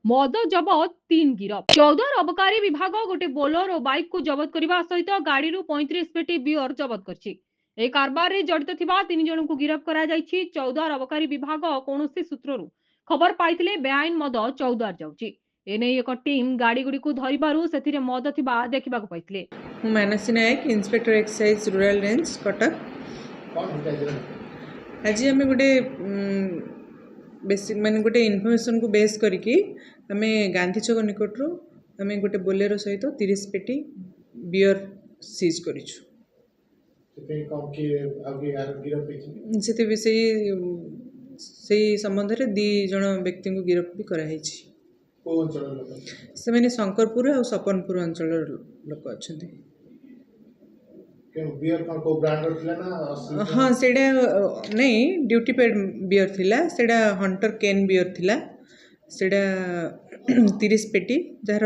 मद जबत 3 गिरफ। चौधर अबकारी विभाग गोटे बोलर और बाइक को जबत करने सहित गाड़ी 35 पेटी बियर जबत कर कारबार में जड़ित थिबा 3 जन को गिरफ करा जायछि। चौधर अबकारी विभाग कौन सूत्रु खबर पाई बेआईन मद चौदार जाउछि। एने एक टीम गाड़ी गुड़ी को धरबारू से मद थिबा देखा पाई। Mansi Nayak inspector excise rural range Cuttack. आज आम गोटे बेसिक मान गोटे इनफर्मेशन को बेस करके आम गांधी छक निकटू आम गोटे बोलेरो सहित 30 पेटी बियर सीज करिछु। से संबंध में 2 जन व्यक्ति को गिरफ्त भी कराई। से मैंने शंकरपुर और सपनपुर अंचल लोक अच्छा। हाँ सेटा नहीं ड्यूटी पेड बियर थिला सेटा हंटर केन बियर थिला सेटा 30 पेटी जार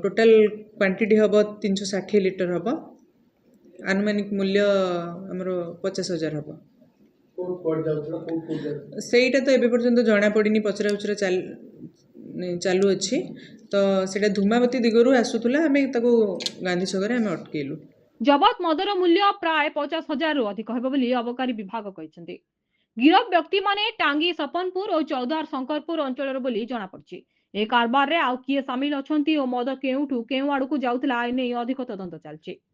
टोटल क्वांटिटी हम 360 लिटर हम आनुमानिक मूल्य आमर 50,000 हम। सेटा तो एबे पर्यंत जना पड़नी पचरा उचरा चालू अच्छी तो सेटा धूमावती दिगरू आसूला आम गांधी छक अटकेलु। जबत मदर मूल्य प्राय 50,000 अधिक होली अबकारी विभाग कहते। गिरफ व्यक्ति माने टांगी सपनपुर और चौधार शंकरपुर अंचल जना पड़ी। ए कारबार रे आउ किए सामिल अच्छा और मद केउठू केउ आड़ को जाउतला ए नहीं अधिक तदंत चलछि।